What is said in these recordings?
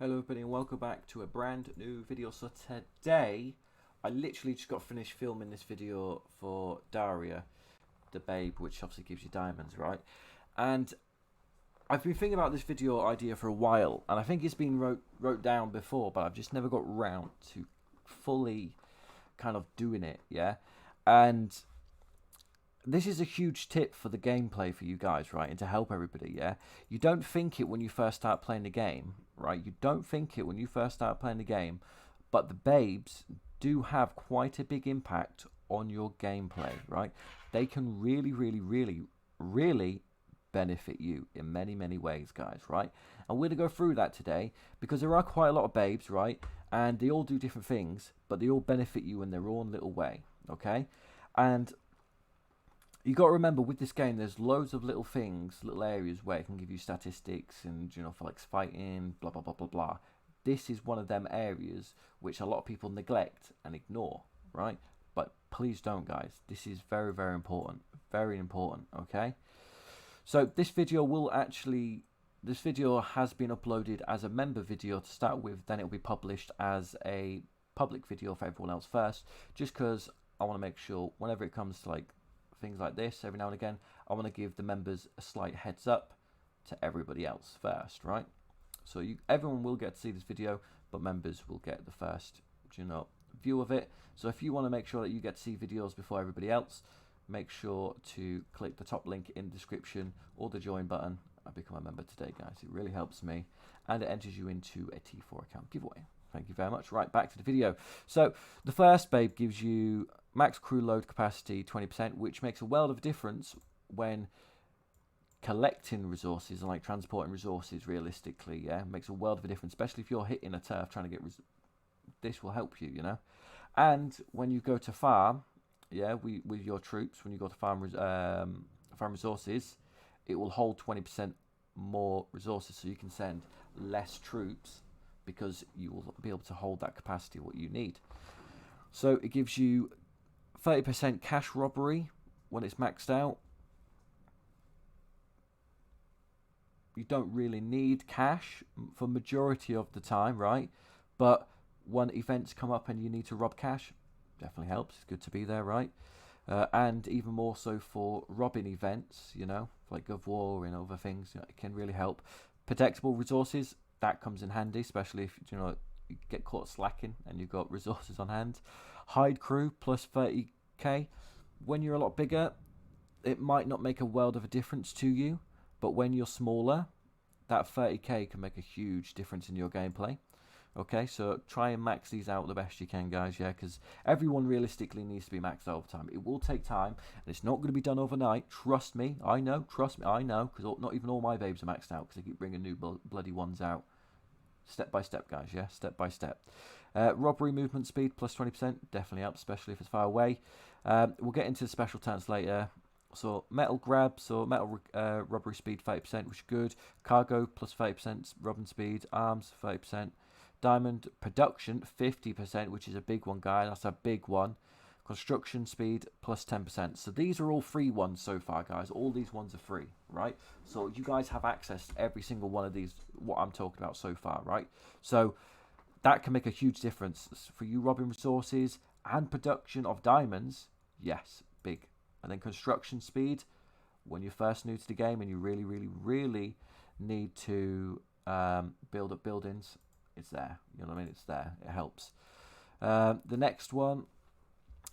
Hello everybody and welcome back to a brand new video. So today, I literally just got finished filming this video for Daria, the babe, which obviously gives you diamonds, right? And I've been thinking about this video idea for a while, and I think it's been wrote down before, but I've just never got round to fully kind of doing it, yeah? And this is a huge tip for the gameplay for you guys, right? And to help everybody, yeah? You don't think it when you first start playing the game, right? You don't think it when you first start playing the game, but the babes do have quite a big impact on your gameplay, right? They can really benefit you in many ways, guys, right? And we're going to go through that today because there are quite a lot of babes, right? And they all do different things, but they all benefit you in their own little way, okay? And you got to remember with this game, there's loads of little things, little areas where it can give you statistics and, you know, for like fighting, blah, blah, blah, blah, blah. This is one of them areas which a lot of people neglect and ignore, right? But please don't, guys. This is very important, okay? So this video has been uploaded as a member video to start with, then it will be published as a public video for everyone else first, just because I want to make sure whenever it comes to like things like this, every now and again, I want to give the members a slight heads up to everybody else first, right? So everyone will get to see this video, but members will get the first, you know, view of it. So if you want to make sure that you get to see videos before everybody else, make sure to click the top link in the description or the join button and become a member today, guys. It really helps me, and it enters you into a T4 account giveaway. Thank you very much. Right, back to the video. So the first babe gives you max crew load capacity 20%, which makes a world of difference when collecting resources and like transporting resources realistically. Yeah, it makes a world of a difference, especially if you're hitting a turf trying to get this will help you, you know. And when you go to farm, yeah, with your troops, when you go to farm resources, it will hold 20% more resources, so you can send less troops because you will be able to hold that capacity what you need. So it gives you 30% cash robbery when it's maxed out. You don't really need cash for majority of the time, right? But when events come up and you need to rob cash, definitely helps. It's good to be there, right? And even more so for robbing events, you know, like Gov War and other things, you know, it can really help. Protectable resources, that comes in handy, especially if, you know, you get caught slacking and you've got resources on hand. Hide crew plus 30k. When you're a lot bigger, it might not make a world of a difference to you, but when you're smaller, that 30k can make a huge difference in your gameplay. Okay, so try and max these out the best you can, guys, yeah, because everyone realistically needs to be maxed out over time. It will take time, and it's not going to be done overnight. Trust me, I know, because not even all my babes are maxed out, because they keep bringing new bloody ones out. Step by step, guys, yeah, step by step. Robbery movement speed plus 20%, definitely helps, especially if it's far away. We'll get into the special turns later. So metal grab, so metal robbery speed 30%, which is good. Cargo plus 30% robbing speed. Arms 30%. Diamond production 50%, which is a big one, guys. That's a big one. Construction speed plus 10%. So these are all free ones so far, guys. All these ones are free, right? So you guys have access to every single one of these, what I'm talking about so far, right? So that can make a huge difference for you robbing resources and production of diamonds. Yes, big. And then construction speed, when you're first new to the game and you really need to build up buildings, it's there. You know what I mean? It's there. It helps. The next one,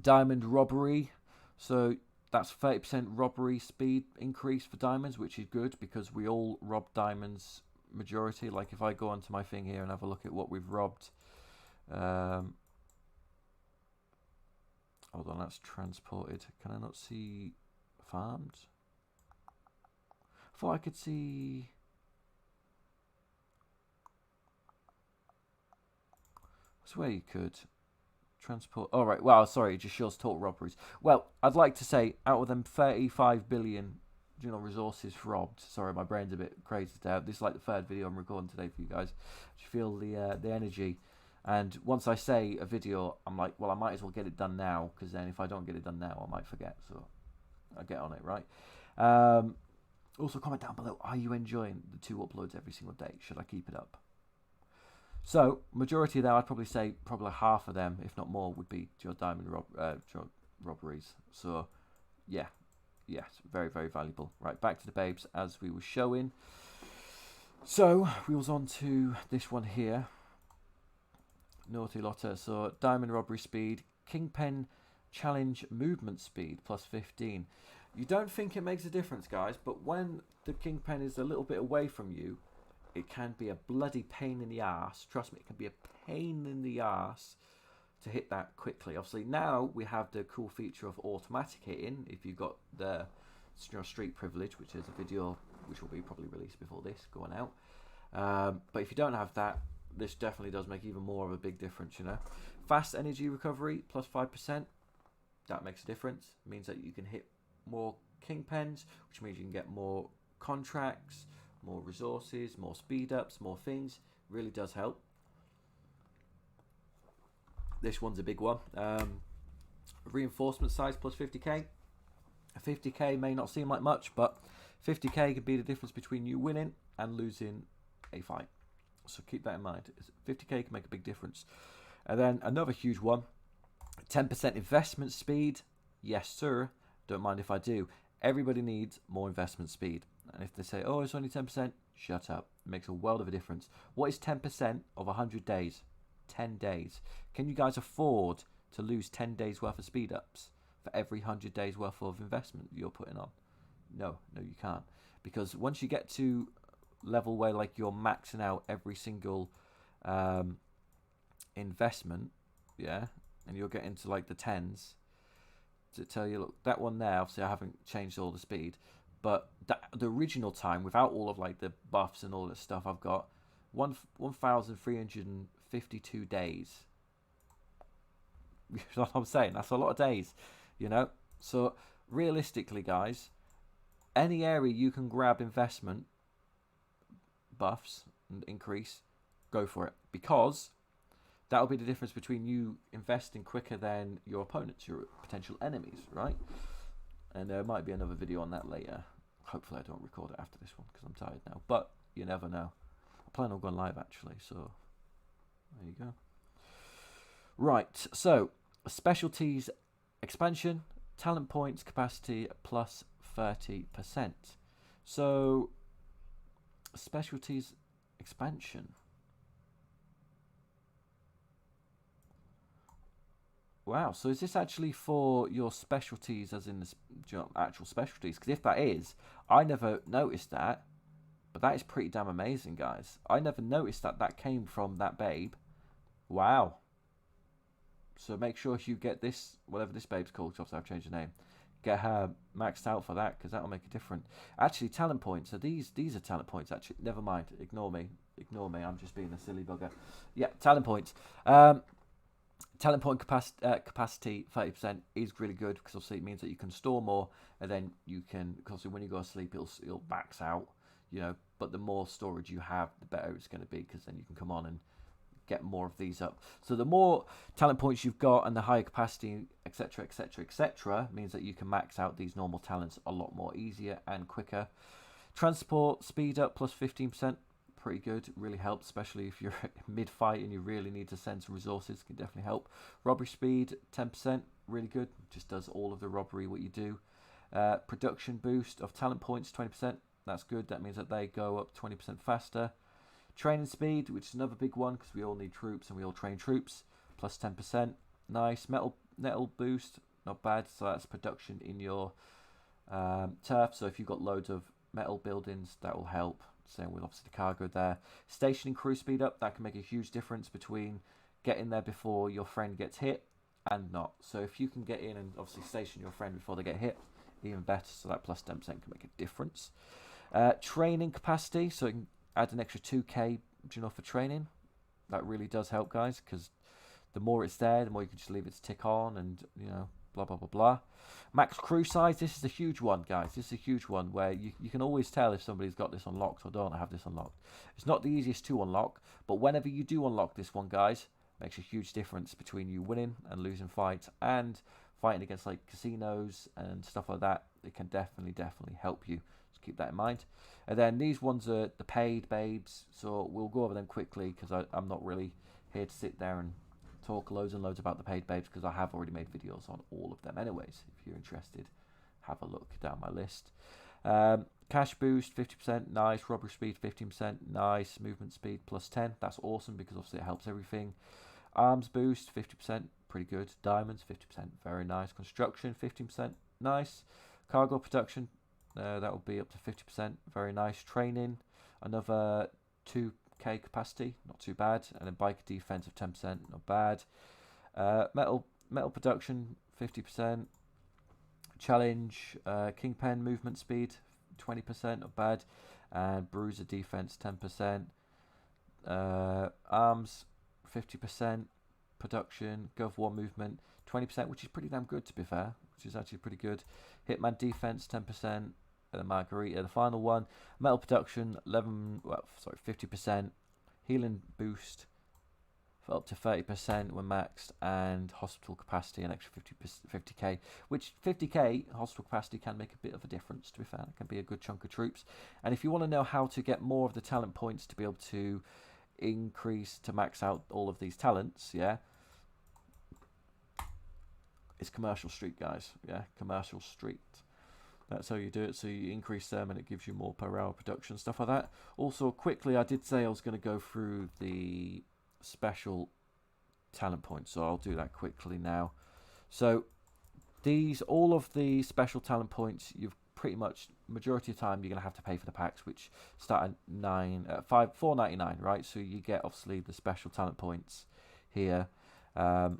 diamond robbery. So that's 30% robbery speed increase for diamonds, which is good because we all rob diamonds majority. Like if I go onto my thing here and have a look at what we've robbed. Hold on, that's transported. Can I not see farmed? I thought I could see. I swear you could transport. All right. Well, sorry, it just shows total robberies. Well, I'd like to say out of them 35 billion, you know, resources robbed. Sorry, my brain's a bit crazy today. This is like the third video I'm recording today for you guys. Just feel the energy. And once I say a video, I'm like, well, I might as well get it done now, because then if I don't get it done now, I might forget. So I get on it, right? Also, comment down below, are you enjoying the 2 uploads every single day? Should I keep it up? So majority of them, I'd probably say probably half of them, if not more, would be your diamond robberies. So yeah, yes, very, very valuable. Right, back to the babes as we were showing. So we was on to this one here. Naughty Lotta. So diamond robbery speed, kingpin challenge movement speed plus 15. You don't think it makes a difference, guys, but when the kingpin is a little bit away from you, it can be a bloody pain in the ass. Trust me, it can be a pain in the ass to hit that quickly. Obviously, now we have the cool feature of automatic hitting if you've got the street privilege, which is a video which will be probably released before this going out. But if you don't have that, this definitely does make even more of a big difference, you know. Fast energy recovery plus 5%. That makes a difference. It means that you can hit more kingpins, which means you can get more contracts, more resources, more speed ups, more things. Really does help. This one's a big one. Reinforcement size plus 50k. 50k may not seem like much, but 50k could be the difference between you winning and losing a fight. So keep that in mind. 50k can make a big difference. And then another huge one, 10% investment speed. Yes, sir. Don't mind if I do. Everybody needs more investment speed. And if they say, oh, it's only 10%, shut up. It makes a world of a difference. What is 10% of 100 days? 10 days. Can you guys afford to lose 10 days worth of speed ups for every 100 days worth of investment you're putting on? No, you can't. Because once you get to level where like you're maxing out every single investment, yeah, and you'll get into like the tens, to tell you, look, that one there, obviously I haven't changed all the speed, but the original time without all of like the buffs and all this stuff, I've got 1,352 days. You know what I'm saying? That's a lot of days, you know. So realistically, guys, any area you can grab investment buffs and increase, go for it, because that'll be the difference between you investing quicker than your opponents, your potential enemies, right? And there might be another video on that later. Hopefully I don't record it after this one because I'm tired now, but you never know. I plan on going live actually, so there you go. Right, so specialties expansion, talent points capacity plus 30%. So specialties expansion. Wow, so is this actually for your specialties, as in the actual specialties? Because if that is, I never noticed that, but that is pretty damn amazing, guys. I never noticed that that came from that babe. Wow. So make sure you get this, whatever this babe's called, because I've changed the name, get her maxed out for that, because that'll make a difference. Actually, talent points. So these are talent points, actually. Never mind. Ignore me. I'm just being a silly bugger. Yeah, talent points. Talent point capacity 30% is really good, because obviously it means that you can store more, and then you can, because when you go to sleep it'll max out, you know. But the more storage you have, the better it's going to be, because then you can come on and get more of these up. So the more talent points you've got and the higher capacity, etc, means that you can max out these normal talents a lot more easier and quicker. Transport speed up plus 15%. Pretty good, really helps, especially if you're mid-fight and you really need to send some resources. Can definitely help. Robbery speed 10%, really good, just does all of the robbery what you do. Production boost of talent points 20%, that's good. That means that they go up 20% faster. Training speed, which is another big one, because we all need troops and we all train troops, plus 10%. Nice. Metal boost, not bad. So that's production in your turf. So if you've got loads of metal buildings, that will help. Same with obviously the cargo there. Stationing crew speed up, that can make a huge difference between getting there before your friend gets hit and not. So if you can get in and obviously station your friend before they get hit, even better. So that plus 10% can make a difference. Training capacity, so you can add an extra 2k, for training. That really does help, guys, because the more it's there, the more you can just leave it to tick on, and blah blah blah blah. Max crew size, this is a huge one, guys. This is a huge one where you can always tell if somebody's got this unlocked or don't have this unlocked. It's not the easiest to unlock, but whenever you do unlock this one, guys, it makes a huge difference between you winning and losing fights, and fighting against like casinos and stuff like that. It can definitely help you. Just keep that in mind. And then these ones are the paid babes, so we'll go over them quickly because I'm not really here to sit there and talk loads and loads about the paid babes because I have already made videos on all of them anyways. If you're interested, have a look down my list. Cash boost 50%, nice. Robbery speed 15%, nice. Movement speed plus 10, that's awesome because obviously it helps everything. Arms boost 50%, pretty good. Diamonds 50%, very nice. Construction 15%, nice. Cargo production, that will be up to 50%, very nice. Training, another 2k capacity, not too bad. And then biker defense of 10%, not bad. Metal production 50%. Challenge, Kingpen movement speed 20%, not bad. And bruiser defense 10%. Arms 50%. Production, Gov 1 movement 20%, which is pretty damn good to be fair, which is actually pretty good. Hitman defense 10%. And the Margarita, the final one. Metal production 50%. Healing boost for up to 30% when maxed, and hospital capacity an extra 50k, which 50k hospital capacity can make a bit of a difference, to be fair. It can be a good chunk of troops. And if you want to know how to get more of the talent points to be able to increase, to max out all of these talents, yeah, it's Commercial Street, guys. Yeah, Commercial Street. That's how you do it. So you increase them and it gives you more per hour production, stuff like that. Also, quickly, I did say I was going to go through the special talent points, so I'll do that quickly now. So all of the special talent points, you've pretty much, majority of the time, you're going to have to pay for the packs, which start at $4.99, right? So you get, obviously, the special talent points here. And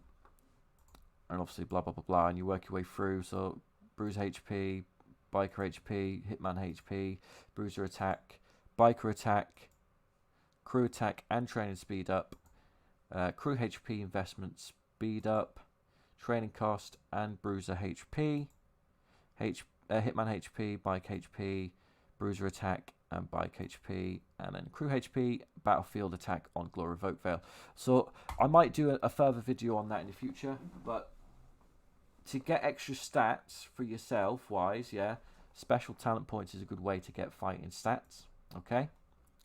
obviously, blah, blah, blah, blah, and you work your way through. So Bruiser HP, Biker HP, Hitman HP, Bruiser Attack, Biker Attack, Crew Attack and Training Speed Up, Crew HP Investment Speed Up, Training Cost and Bruiser HP, Hitman HP, Bike HP, Bruiser Attack and Bike HP, and then Crew HP, Battlefield Attack on Glory of Oakvale. So I might do a further video on that in the future, but to get extra stats for yourself wise, yeah, special talent points is a good way to get fighting stats, okay?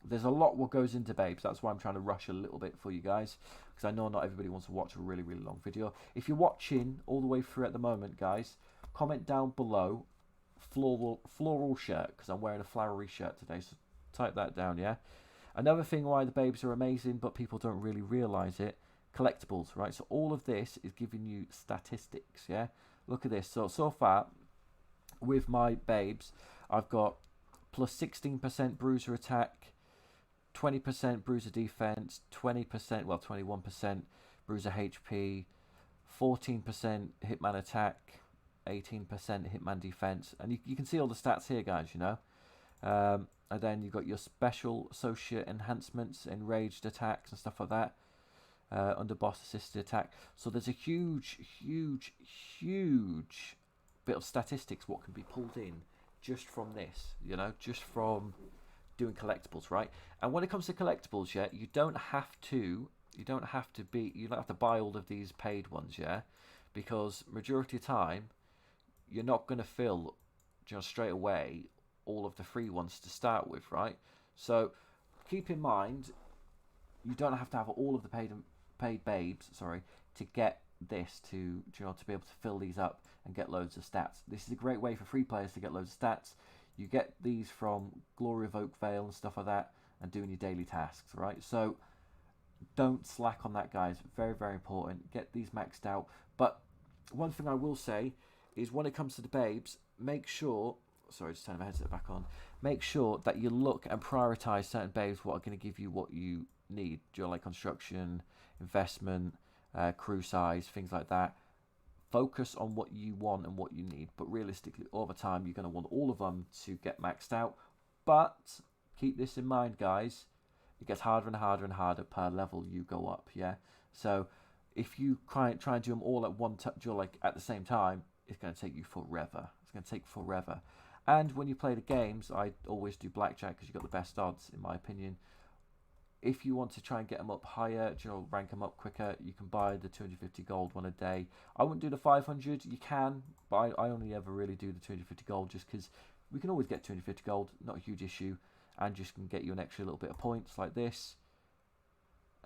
There's a lot what goes into babes. That's why I'm trying to rush a little bit for you guys, because I know not everybody wants to watch a really, really long video. If you're watching all the way through at the moment, guys, comment down below floral shirt, because I'm wearing a flowery shirt today, so type that down, yeah? Another thing why the babes are amazing, but people don't really realise it, collectibles, right? So all of this is giving you statistics, yeah? Look at this. So far, with my babes, I've got plus 16% bruiser attack, 20% bruiser defense, 20%, well, 21% bruiser HP, 14% hitman attack, 18% hitman defense. And you can see all the stats here, guys, you know. And then you've got your special associate enhancements, enraged attacks and stuff like that. Under boss assisted attack. So there's a huge bit of statistics what can be pulled in just from this, you know, just from doing collectibles, right? And when it comes to collectibles, yeah, you don't have to buy all of these paid ones, yeah, because majority of the time you're not going to fill, you know, straight away all of the free ones to start with, right? So keep in mind, you don't have to have all of the paid babes, sorry, to get this, to, you know, to be able to fill these up and get loads of stats. This is a great way for free players to get loads of stats. You get these from Glory of Oakvale and stuff like that, and doing your daily tasks, right? So don't slack on that, guys. Very, very important. Get these maxed out. But one thing I will say is, when it comes to the babes, make sure, sorry, just turn my headset back on, make sure that you look and prioritize certain babes what are going to give you what you need, you know, like construction, investment, crew size, things like that. Focus on what you want and what you need, but realistically over time you're going to want all of them to get maxed out. But keep this in mind, guys, it gets harder and harder and harder per level you go up, yeah? So if you try and do them all at like at the same time, it's going to take you forever. It's going to take forever. And when you play the games, I always do blackjack because you've got the best odds, in my opinion. If you want to try and get them up higher, you know, rank them up quicker, you can buy the 250 gold one a day. I wouldn't do the 500. You can, but I only ever really do the 250 gold just because We can always get 250 gold, not a huge issue, and just can get you an extra little bit of points like this.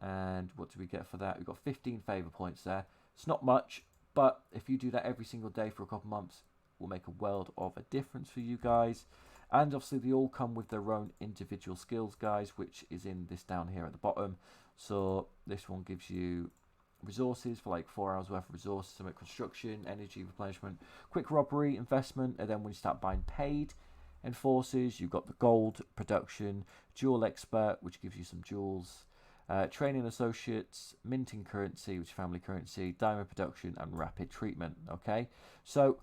And what do we get for that? We've got 15 favour points there. It's not much, but if you do that every single day for a couple months, it will make a world of a difference for you guys. And obviously they all come with their own individual skills, guys, which is in this down here at the bottom. So this one gives you resources for like 4 hours worth of resources, some construction, energy replenishment, quick robbery, investment, and then when you start buying paid enforcers, you've got the gold production, jewel expert, which gives you some jewels, training associates, minting currency, which is family currency, diamond production, and rapid treatment. Okay, so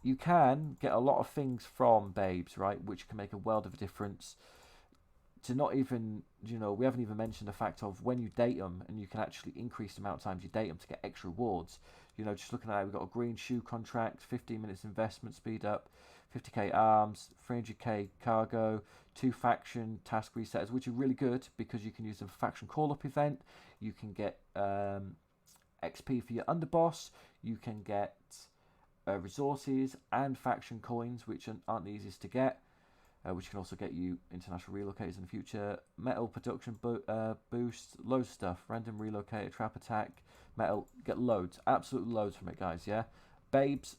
you can get a lot of things from babes, right, which can make a world of a difference. To not even, you know, we haven't even mentioned the fact of when you date them, and you can actually increase the amount of times you date them to get extra rewards. You know, just looking at it, we've got a green shoe contract, 15 minutes investment speed up, 50k arms, 300k cargo, 2 faction task resetters, which are really good because you can use them for faction call-up event. You can get XP for your underboss. You can get resources and faction coins, which aren't the easiest to get. Which can also get you international relocators in the future, metal production boost, loads of stuff, random relocator, trap attack, metal, get loads, absolute loads from it, guys, yeah? Babes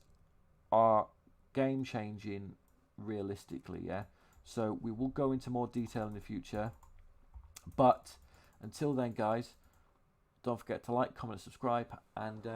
are game changing realistically, yeah? So we will go into more detail in the future, but until then, guys, don't forget to like, comment, subscribe, and